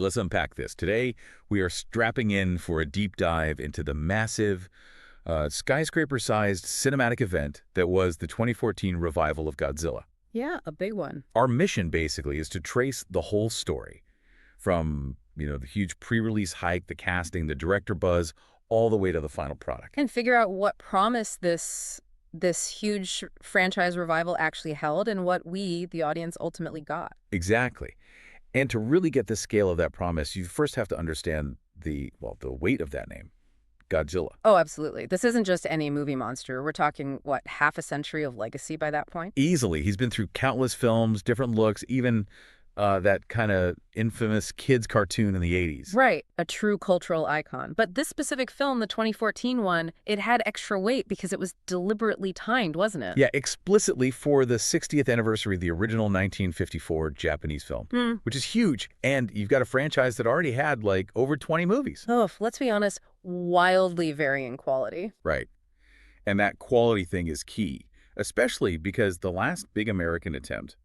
let's unpack this. Today, we are strapping in for a deep dive into the massive, skyscraper-sized cinematic event that was the 2014 revival of Godzilla. Yeah, a big one. Our mission, basically, is to trace the whole story from, the huge pre-release hype, the casting, the director buzz, all the way to the final product. And figure out what promise this huge franchise revival actually held and what we, the audience, ultimately got. Exactly. And to really get the scale of that promise, you first have to understand the weight of that name, Godzilla. Oh, absolutely. This isn't just any movie monster. We're talking, what, half a century of legacy by that point? Easily. He's been through countless films, different looks, even that kind of infamous kids cartoon in the 80s. Right. A true cultural icon. But this specific film, the 2014 one, it had extra weight because it was deliberately timed, wasn't it? Yeah, explicitly for the 60th anniversary of the original 1954 Japanese film, which is huge. And you've got a franchise that already had, over 20 movies. Oh, let's be honest, wildly varying quality. Right. And that quality thing is key, especially because the last big American attempt,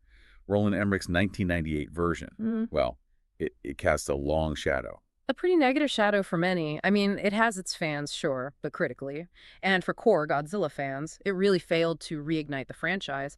Roland Emmerich's 1998 version, well, it casts a long shadow. A pretty negative shadow for many. I mean, it has its fans, sure, but critically. And for core Godzilla fans, it really failed to reignite the franchise.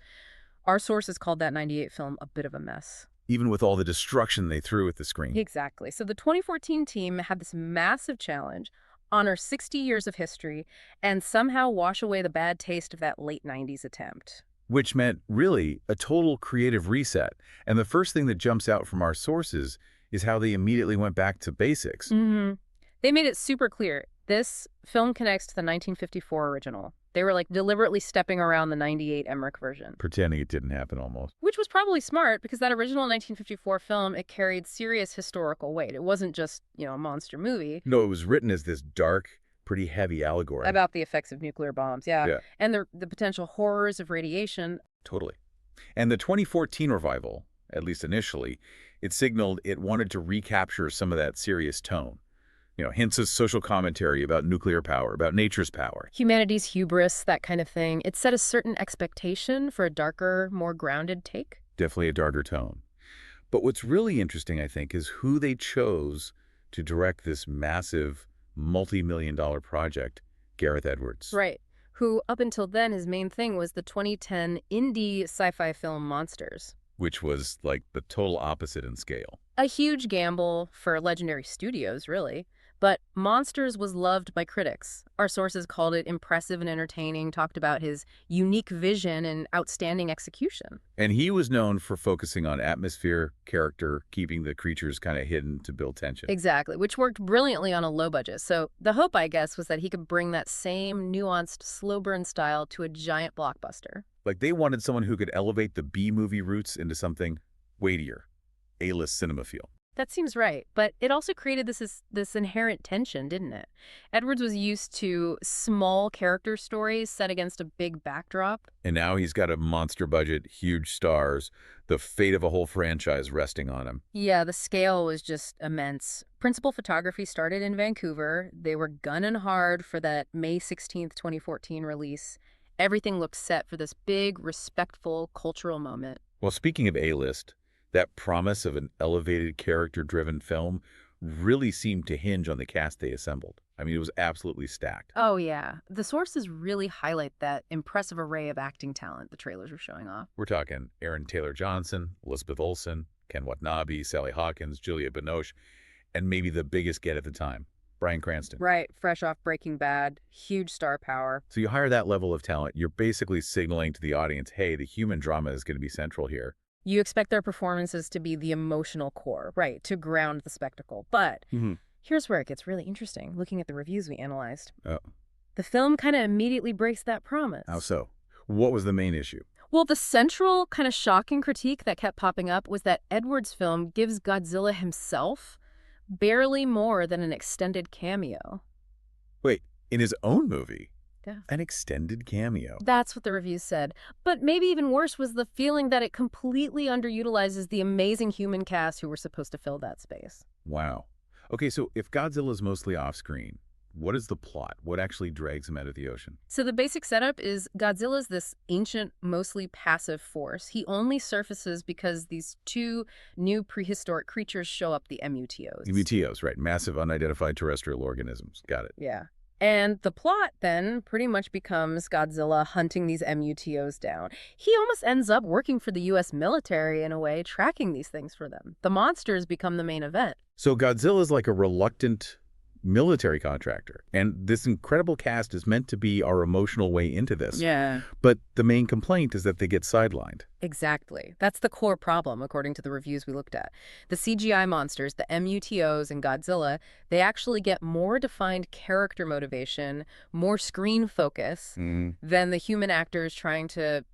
Our sources called that 98 film a bit of a mess. Even with all the destruction they threw at the screen. Exactly. So the 2014 team had this massive challenge, honor 60 years of history, and somehow wash away the bad taste of that late 90s attempt. Which meant, really, a total creative reset. And the first thing that jumps out from our sources is how they immediately went back to basics. They made it super clear. This film connects to the 1954 original. They were deliberately stepping around the 98 Emmerich version. Pretending it didn't happen almost. Which was probably smart because that original 1954 film, it carried serious historical weight. It wasn't just, a monster movie. No, it was written as this dark, pretty heavy allegory. About the effects of nuclear bombs, yeah. Yeah. And the potential horrors of radiation. Totally. And the 2014 revival, at least initially, it signaled it wanted to recapture some of that serious tone. Hints of social commentary about nuclear power, about nature's power. Humanity's hubris, that kind of thing. It set a certain expectation for a darker, more grounded take. Definitely a darker tone. But what's really interesting, I think, is who they chose to direct this massive, multi-million-dollar project, Gareth Edwards. Right. Who, up until then, his main thing was the 2010 indie sci-fi film Monsters. Which was, the total opposite in scale. A huge gamble for legendary studios, really. But Monsters was loved by critics. Our sources called it impressive and entertaining, talked about his unique vision and outstanding execution. And he was known for focusing on atmosphere, character, keeping the creatures kind of hidden to build tension. Exactly, which worked brilliantly on a low budget. So the hope, I guess, was that he could bring that same nuanced, slow burn style to a giant blockbuster. They wanted someone who could elevate the B-movie roots into something weightier, A-list cinema feel. That seems right, but it also created this inherent tension, didn't it? Edwards was used to small character stories set against a big backdrop. And now he's got a monster budget, huge stars, the fate of a whole franchise resting on him. Yeah, the scale was just immense. Principal photography started in Vancouver. They were gunning hard for that May 16th, 2014 release. Everything looked set for this big, respectful, cultural moment. Well, speaking of A-list, that promise of an elevated, character-driven film really seemed to hinge on the cast they assembled. I mean, it was absolutely stacked. Oh, yeah. The sources really highlight that impressive array of acting talent the trailers were showing off. We're talking Aaron Taylor-Johnson, Elizabeth Olsen, Ken Watanabe, Sally Hawkins, Juliette Binoche, and maybe the biggest get at the time, Bryan Cranston. Right, fresh off Breaking Bad, huge star power. So you hire that level of talent, you're basically signaling to the audience, hey, the human drama is going to be central here. You expect their performances to be the emotional core, right, to ground the spectacle. But here's where it gets really interesting, looking at the reviews we analyzed. Oh. The film kind of immediately breaks that promise. How so? What was the main issue? Well, the central kind of shocking critique that kept popping up was that Edwards' film gives Godzilla himself barely more than an extended cameo. Wait, in his own movie? Yeah. An extended cameo. That's what the reviews said. But maybe even worse was the feeling that it completely underutilizes the amazing human cast who were supposed to fill that space. Wow. Okay, so if Godzilla's mostly off-screen, What is the plot? What actually drags him out of the ocean? So the basic setup is Godzilla's this ancient, mostly passive force. He only surfaces because these two new prehistoric creatures show up, the MUTOs. MUTOs, right. Massive unidentified terrestrial organisms. Got it. Yeah. And the plot then pretty much becomes Godzilla hunting these MUTOs down. He almost ends up working for the U.S. military in a way, tracking these things for them. The monsters become the main event. So Godzilla's like a reluctant military contractor. And this incredible cast is meant to be our emotional way into this. Yeah. But the main complaint is that they get sidelined. Exactly. That's the core problem, according to the reviews we looked at. The CGI monsters, the MUTOs and Godzilla, they actually get more defined character motivation, more screen focus than the human actors trying to,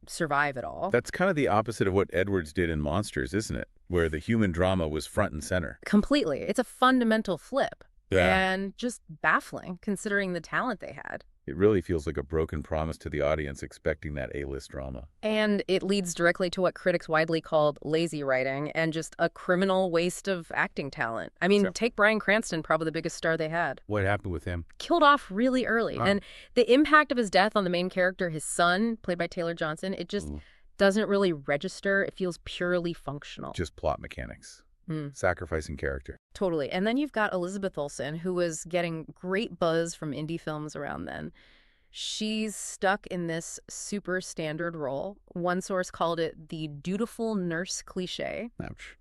survive it all. That's kind of the opposite of what Edwards did in Monsters, isn't it? Where the human drama was front and center. Completely. It's a fundamental flip. Yeah. And just baffling, considering the talent they had. It really feels like a broken promise to the audience expecting that A-list drama. And it leads directly to what critics widely called lazy writing and just a criminal waste of acting talent. I mean, take Bryan Cranston, probably the biggest star they had. What happened with him? Killed off really early. And the impact of his death on the main character, his son, played by Taylor Johnson, it just doesn't really register. It feels purely functional. Just plot mechanics. Sacrificing character. Totally. And then you've got Elizabeth Olsen, who was getting great buzz from indie films around then. She's stuck in this super standard role. One source called it the dutiful nurse cliche. Ouch.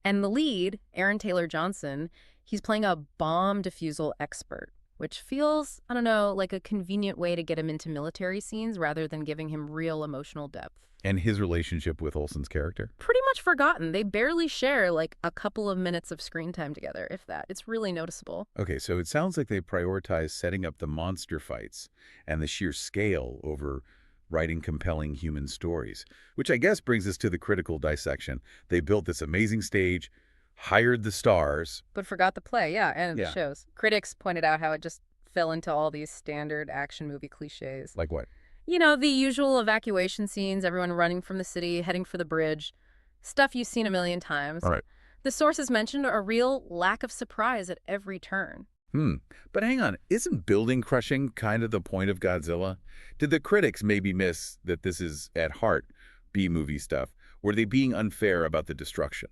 And the lead, Aaron Taylor Johnson, he's playing a bomb defusal expert, which feels, I don't know, like a convenient way to get him into military scenes rather than giving him real emotional depth. And his relationship with Olsen's character? Pretty much forgotten. They barely share like a couple of minutes of screen time together, if that. It's really noticeable. Okay, so it sounds like they prioritize setting up the monster fights and the sheer scale over writing compelling human stories, which I guess brings us to the critical dissection. They built this amazing stage, hired the stars. But forgot the play, and it shows. Critics pointed out how it just fell into all these standard action movie cliches. Like what? The usual evacuation scenes, everyone running from the city, heading for the bridge. Stuff you've seen a million times. All right. The sources mentioned a real lack of surprise at every turn. But hang on, isn't building crushing kind of the point of Godzilla? Did the critics maybe miss that this is, at heart, B-movie stuff? Were they being unfair about the destruction?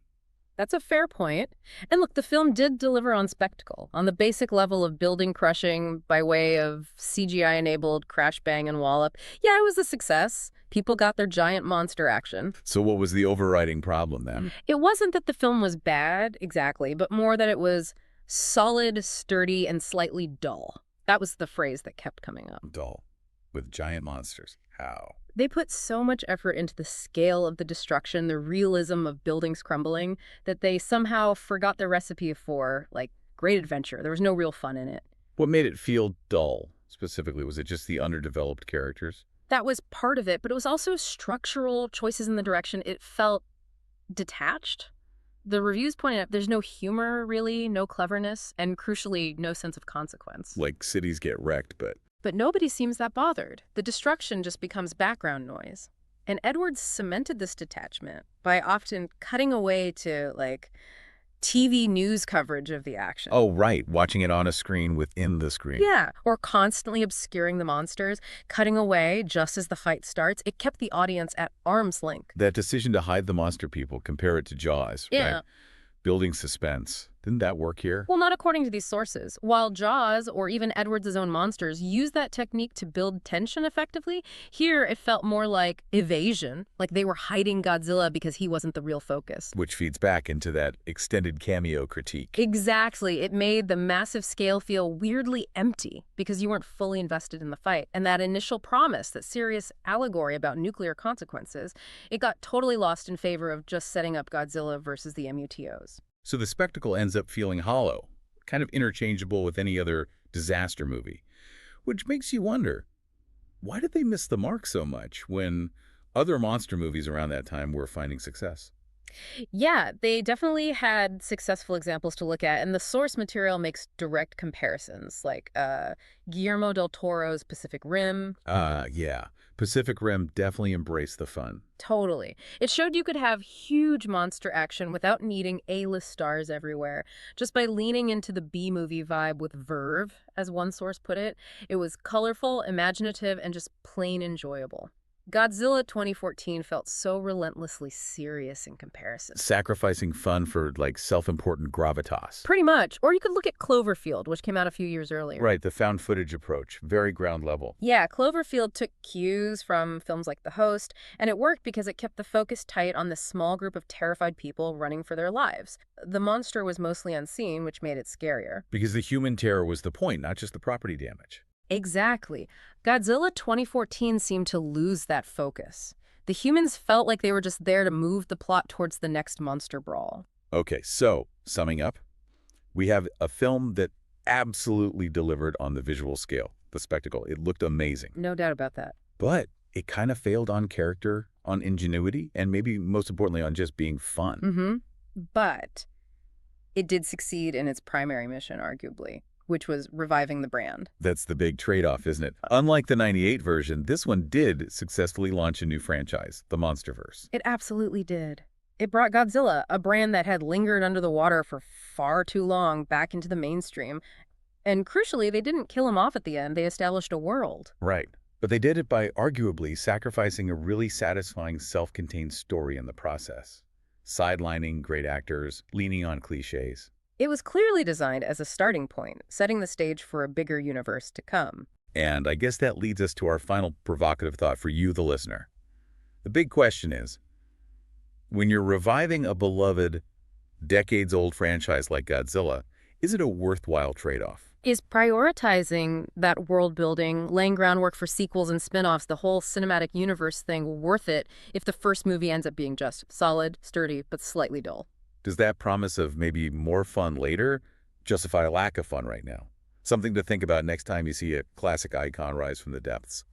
That's a fair point. And look, the film did deliver on spectacle, on the basic level of building crushing by way of CGI-enabled crash, bang, and wallop. Yeah, it was a success. People got their giant monster action. So what was the overriding problem then? It wasn't that the film was bad, exactly, but more that it was solid, sturdy, and slightly dull. That was the phrase that kept coming up. Dull. With giant monsters. How? They put so much effort into the scale of the destruction, the realism of buildings crumbling, that they somehow forgot the recipe for, great adventure. There was no real fun in it. What made it feel dull, specifically? Was it just the underdeveloped characters? That was part of it, but it was also structural choices in the direction. It felt detached. The reviews pointed out there's no humor, really, no cleverness, and crucially, no sense of consequence. Like cities get wrecked, but... But nobody seems that bothered. The destruction just becomes background noise. And Edwards cemented this detachment by often cutting away to, TV news coverage of the action. Oh, right. Watching it on a screen within the screen. Yeah, or constantly obscuring the monsters, cutting away just as the fight starts. It kept the audience at arm's length. That decision to hide the monster people, compare it to Jaws, right? Building suspense. Didn't that work here? Well, not according to these sources. While Jaws, or even Edwards' own monsters, use that technique to build tension effectively, here it felt more like evasion, like they were hiding Godzilla because he wasn't the real focus. Which feeds back into that extended cameo critique. Exactly. It made the massive scale feel weirdly empty because you weren't fully invested in the fight. And that initial promise, that serious allegory about nuclear consequences, it got totally lost in favor of just setting up Godzilla versus the MUTOs. So the spectacle ends up feeling hollow, kind of interchangeable with any other disaster movie. Which makes you wonder, why did they miss the mark so much when other monster movies around that time were finding success? Yeah, they definitely had successful examples to look at, and the source material makes direct comparisons, like Guillermo del Toro's Pacific Rim. Yeah. Pacific Rim definitely embraced the fun. Totally. It showed you could have huge monster action without needing A-list stars everywhere, just by leaning into the B-movie vibe with verve, as one source put it. It was colorful, imaginative, and just plain enjoyable. Godzilla 2014 felt so relentlessly serious in comparison. Sacrificing fun for, like, self-important gravitas. Pretty much. Or you could look at Cloverfield, which came out a few years earlier. Right, the found footage approach. Very ground level. Yeah, Cloverfield took cues from films like The Host, and it worked because it kept the focus tight on this small group of terrified people running for their lives. The monster was mostly unseen, which made it scarier. Because the human terror was the point, not just the property damage. Exactly. Godzilla 2014 seemed to lose that focus. The humans felt like they were just there to move the plot towards the next monster brawl. Okay, so, summing up, we have a film that absolutely delivered on the visual scale, the spectacle. It looked amazing. No doubt about that. But it kind of failed on character, on ingenuity, and maybe most importantly on just being fun. But it did succeed in its primary mission, arguably, which was reviving the brand. That's the big trade-off, isn't it? Unlike the '98 version, this one did successfully launch a new franchise, the Monsterverse. It absolutely did. It brought Godzilla, a brand that had lingered under the water for far too long, back into the mainstream. And crucially, they didn't kill him off at the end. They established a world. Right. But they did it by arguably sacrificing a really satisfying self-contained story in the process. Sidelining great actors, leaning on cliches. It was clearly designed as a starting point, setting the stage for a bigger universe to come. And I guess that leads us to our final provocative thought for you, the listener. The big question is, when you're reviving a beloved, decades-old franchise like Godzilla, is it a worthwhile trade-off? Is prioritizing that world building, laying groundwork for sequels and spin-offs, the whole cinematic universe thing, worth it if the first movie ends up being just solid, sturdy, but slightly dull? Does that promise of maybe more fun later justify a lack of fun right now? Something to think about next time you see a classic icon rise from the depths.